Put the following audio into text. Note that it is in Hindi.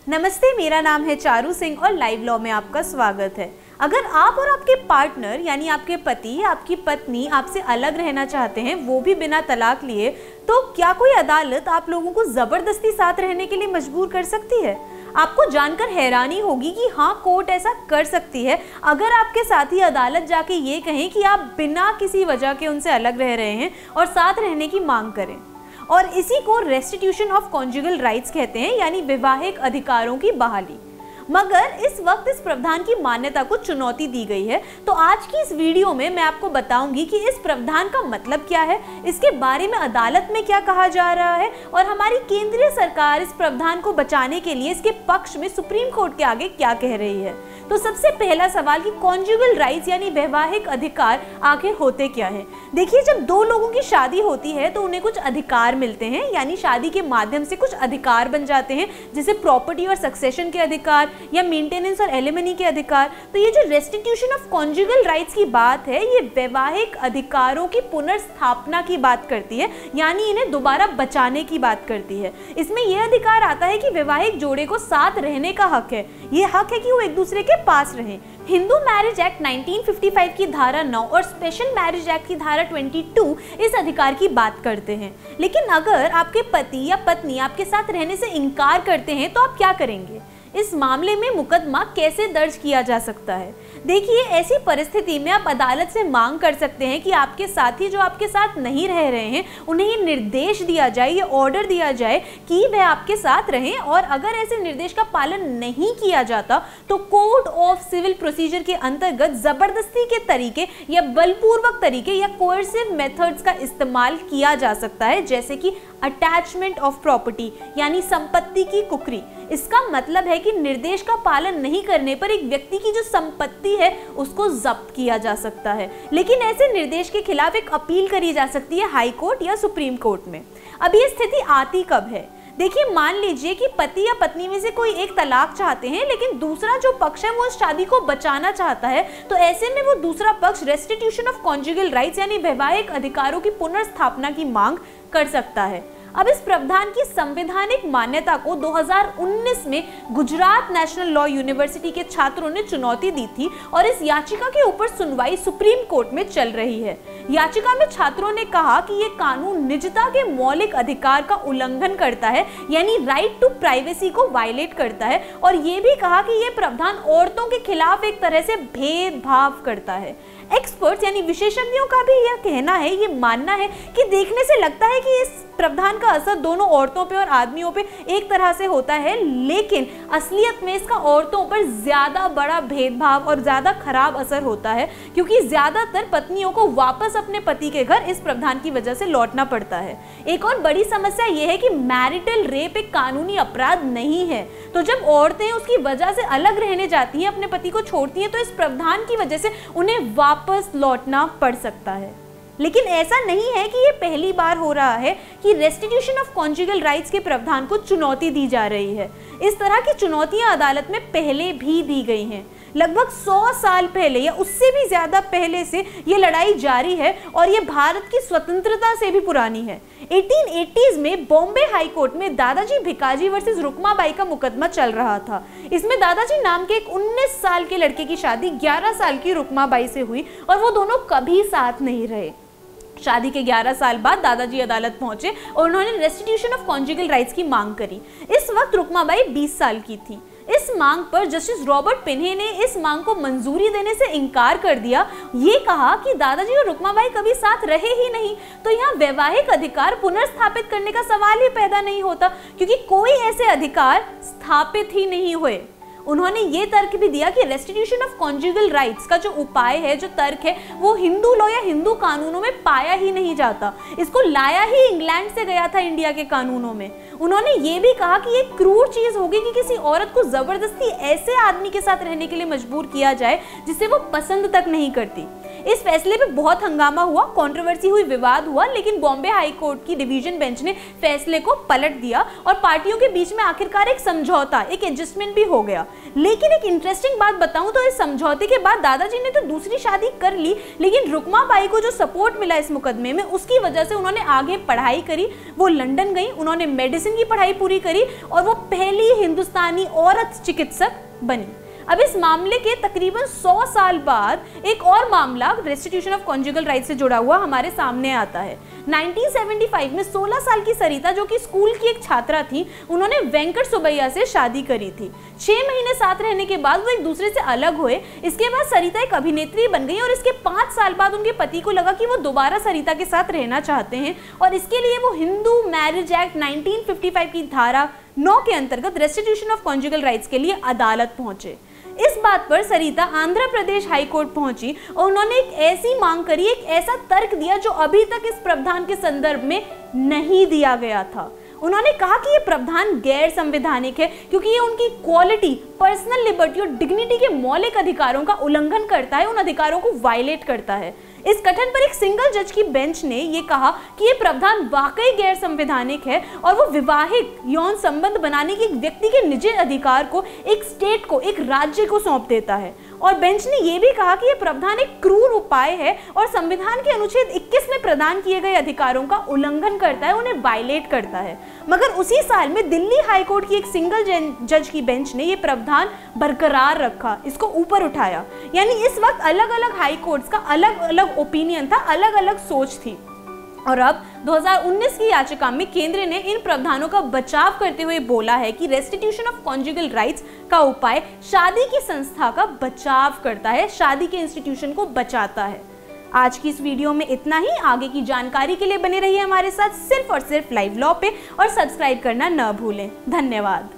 नमस्ते, मेरा नाम है चारू सिंह और लाइव लॉ में आपका स्वागत है। अगर आप और आपके पार्टनर यानी आपके पति या आपकी पत्नी आपसे अलग रहना चाहते हैं, वो भी बिना तलाक लिए, तो क्या कोई अदालत आप लोगों को जबरदस्ती साथ रहने के लिए मजबूर कर सकती है? आपको जानकर हैरानी होगी कि हाँ, कोर्ट ऐसा कर सकती है अगर आपके साथी अदालत जाके ये कहें कि आप बिना किसी वजह के उनसे अलग रह रहे हैं और साथ रहने की मांग करें। और इसी को रेस्टिट्यूशन ऑफ कॉन्जुगल राइट्स कहते हैं, यानी वैवाहिक अधिकारों की बहाली। मगर इस वक्त इस प्रावधान की मान्यता को चुनौती दी गई है। तो आज की इस वीडियो में मैं आपको बताऊंगी कि इस प्रावधान का मतलब क्या है, इसके बारे में अदालत में क्या कहा जा रहा है और हमारी केंद्रीय सरकार इस प्रावधान को बचाने के लिए इसके पक्ष में सुप्रीम कोर्ट के आगे क्या कह रही है। तो सबसे पहला सवाल कि कॉन्जुगल राइट्स यानी वैवाहिक अधिकार आखिर होते क्या है। देखिए, जब दो लोगों की शादी होती है तो उन्हें कुछ अधिकार मिलते हैं, यानी शादी के माध्यम से कुछ अधिकार बन जाते हैं, जैसे प्रॉपर्टी और सक्सेशन के अधिकार या मेंटेनेंस और एलिमनी के अधिकार। तो ये जो रेस्टिट्यूशन ऑफ कॉन्जुगल राइट्स की बात है, ये वैवाहिक अधिकारों की पुनर्स्थापना की बात करती है, यानी इन्हें दोबारा बचाने की बात करती है। इसमें यह अधिकार आता है कि वैवाहिक जोड़े को साथ रहने का हक है। ये हक है कि वो एक दूसरे के पास रहें। हिंदू मैरिज एक्ट 1955 की धारा 9 और स्पेशल मैरिज एक्ट की धारा 22 इस अधिकार की बात करते हैं। लेकिन अगर आपके पति या पत्नी आपके साथ रहने से इनकार करते हैं तो आप क्या करेंगे? इस मामले में मुकदमा कैसे दर्ज किया जा सकता है? देखिए, ऐसी परिस्थिति में आप अदालत से मांग कर सकते हैं कि आपके साथी जो आपके साथ नहीं रह रहे हैं, उन्हें ये निर्देश दिया जाए, ये ऑर्डर दिया जाए कि वह आपके साथ रहें, और अगर ऐसे निर्देश का पालन नहीं किया जाता तो कोड ऑफ सिविल प्रोसीजर के अंतर्गत जबरदस्ती के तरीके या बलपूर्वक तरीके या कोएर्सिव मेथड्स का इस्तेमाल किया जा सकता है, जैसे कि अटैचमेंट ऑफ प्रॉपर्टी यानी संपत्ति की कुकरी। इसका मतलब है कि निर्देश का पालन नहीं करने पर एक व्यक्ति की जो संपत्ति है उसको जब्त किया जा सकता है। लेकिन ऐसे निर्देश के खिलाफ एक अपील करी जा सकती है हाई कोर्ट या सुप्रीम कोर्ट में। अब ये स्थिति आती कब है? देखिए, मान लीजिए कि पति या पत्नी में से कोई एक तलाक चाहते हैं, लेकिन दूसरा जो पक्ष है वो इस शादी को बचाना चाहता है। तो ऐसे में वो दूसरा पक्ष रेस्टिट्यूशन ऑफ कॉन्जुगल राइट्स यानी वैवाहिक अधिकारों की पुनर्स्थापना की मांग कर सकता है। अब इस प्रावधान की संवैधानिक मान्यता को 2019 में गुजरात नेशनल लॉ यूनिवर्सिटी के छात्रों ने चुनौती दी थी और इस याचिका के ऊपर सुनवाई सुप्रीम कोर्ट में चल रही है। याचिका में छात्रों ने कहा कि ये कानून निजता के मौलिक अधिकार का उल्लंघन करता है, यानी राइट टू प्राइवेसी को वायलेट करता है, और ये भी कहा कि ये प्रावधान औरतों के खिलाफ एक तरह से भेदभाव करता है। एक्सपर्ट्स यानी विशेषज्ञों का भी यह कहना है, ये मानना है कि देखने से लगता है कि इस प्रावधान का असर दोनों औरतों पे और आदमियों पे एक तरह से होता है, लेकिन असलियत में इसका औरतों पर ज्यादा बड़ा भेदभाव और ज्यादा खराब असर होता है, क्योंकि ज्यादातर पत्नियों को वापस अपने पति के घर इस प्रावधान की वजह से लौटना पड़ता है। एक और बड़ी समस्या यह है कि मैरिटल रेप एक कानूनी अपराध नहीं है। तो जब औरतें उसकी वजह से अलग रहने जाती हैं, अपने पति को छोड़ती हैं, तो इस प्रावधान की वजह से उन्हें वापस लौटना पड़ सकता है। लेकिन ऐसा नहीं है कि ये पहली बार हो रहा है कि रेस्टिट्यूशन ऑफ कॉन्जुगल राइट्स के प्रावधान को चुनौती दी जा रही है। इस तरह की चुनौतियां अदालत में पहले भी दी गई हैं। लगभग 100 साल पहले या उससे भी ज्यादा पहले से ये लड़ाई जारी है और ये भारत की स्वतंत्रता से भी पुरानी है। 1880s में बॉम्बे हाई कोर्ट में दादाजी भिकाजी वर्सेस रुक्माबाई का मुकदमा चल रहा था। इसमें दादाजी नाम के एक 19 साल के लड़के की शादी 11 साल की रुक्माबाई से हुई और वो दोनों कभी साथ नहीं रहे। शादी के 11 साल बाद दादाजी अदालत पहुंचे और उन्होंने रेस्टिट्यूशन ऑफ कॉन्जुगल राइट्स की मांग करी। इस वक्त रुक्माबाई 20 साल की थी। इस मांग पर जस्टिस रॉबर्ट पिन्हे ने इस मांग को मंजूरी देने से इनकार कर दिया। ये कहा कि दादाजी और रुक्माबाई कभी साथ रहे ही नहीं, तो यहाँ वैवाहिक अधिकार पुनर्स्थापित करने का सवाल ही पैदा नहीं होता, क्योंकि कोई ऐसे अधिकार स्थापित ही नहीं हुए। उन्होंने ये तर्क भी दिया कि रेस्टिट्यूशन ऑफ कॉन्जुगल राइट्स का जो उपाय है, जो तर्क है, वो हिंदू लॉ या हिंदू कानूनों में पाया ही नहीं जाता। इसको लाया ही इंग्लैंड से गया था इंडिया के कानूनों में। उन्होंने ये भी कहा कि ये क्रूर चीज होगी कि किसी औरत को जबरदस्ती ऐसे आदमी के साथ रहने के लिए मजबूर किया जाए जिसे वो पसंद तक नहीं करती। इस फैसले पे बहुत हंगामा हुआ, कंट्रोवर्सी हुई, विवाद हुआ, लेकिन बॉम्बे हाई कोर्ट की डिवीजन बेंच ने फैसले को पलट दिया और पार्टियों के बीच में आखिरकार एक समझौता, एक एडजस्टमेंट भी हो गया। लेकिन एक इंटरेस्टिंग बात बताऊं तो इस समझौते के बाद दादाजी ने तो दूसरी शादी कर ली, लेकिन रुकमा बाई को जो सपोर्ट मिला इस मुकदमे में, उसकी वजह से उन्होंने आगे पढ़ाई करी। वो लंदन गई, उन्होंने मेडिसिन की पढ़ाई पूरी करी और वो पहली हिंदुस्तानी औरत चिकित्सक बनी। अब इस मामले के तकरीबन 100 साल बाद एक और मामला रेस्टिट्यूशन ऑफ कॉन्जुगल राइट से जुड़ा हुआ हमारे सामने आता है। 1975 में 16 साल की सरिता, जो कि स्कूल की एक छात्रा थी, उन्होंने वेंकट सुबैया से शादी करी थी। 6 महीने साथ रहने के बाद वो एक दूसरे से अलग हुए। इसके बाद सरिता एक अभिनेत्री बन गई और इसके 5 साल बाद उनके पति को लगा कि वो दोबारा सरिता के साथ रहना चाहते हैं और इसके लिए वो हिंदू मैरिज एक्ट 1955 की धारा 9 के अंतर्गत रेस्टिट्यूशन ऑफ कॉन्जुगल राइट्स के लिए अदालत पहुंचे। इस बात पर सरिता आंध्र प्रदेश हाई कोर्ट पहुंची और उन्होंने एक ऐसी मांग करी, एक ऐसा तर्क दिया जो अभी तक इस प्रावधान के संदर्भ में नहीं दिया गया था। उन्होंने कहा कि ये प्रावधान गैर संवैधानिक है क्योंकि ये उनकी क्वालिटी, पर्सनल लिबर्टी और डिग्निटी के मौलिक अधिकारों का उल्लंघन करता है, उन अधिकारों को वायलेट करता है। इस कथन पर एक सिंगल जज की बेंच ने ये कहा कि ये प्रावधान वाकई गैर संवैधानिक है और वो विवाहित यौन संबंध बनाने की एक व्यक्ति के निजी अधिकार को एक स्टेट को, एक राज्य को सौंप देता है। और बेंच ने यह भी कहा कि यह प्रावधान एक क्रूर उपाय है और संविधान के अनुच्छेद 21 में प्रदान किए गए अधिकारों का उल्लंघन करता है, उन्हें वायलेट करता है। मगर उसी साल में दिल्ली हाई कोर्ट की एक सिंगल जज की बेंच ने यह प्रावधान बरकरार रखा, इसको ऊपर उठाया। यानी इस वक्त अलग अलग हाई कोर्ट्स का अलग अलग ओपिनियन था, अलग अलग सोच थी। और अब 2019 की याचिका में केंद्र ने इन प्रावधानों का बचाव करते हुए बोला है कि रेस्टिट्यूशन ऑफ कॉन्जुगल राइट्स का उपाय शादी की संस्था का बचाव करता है, शादी के इंस्टीट्यूशन को बचाता है। आज की इस वीडियो में इतना ही। आगे की जानकारी के लिए बने रहिए हमारे साथ सिर्फ और सिर्फ लाइव लॉ पे और सब्सक्राइब करना न भूलें। धन्यवाद।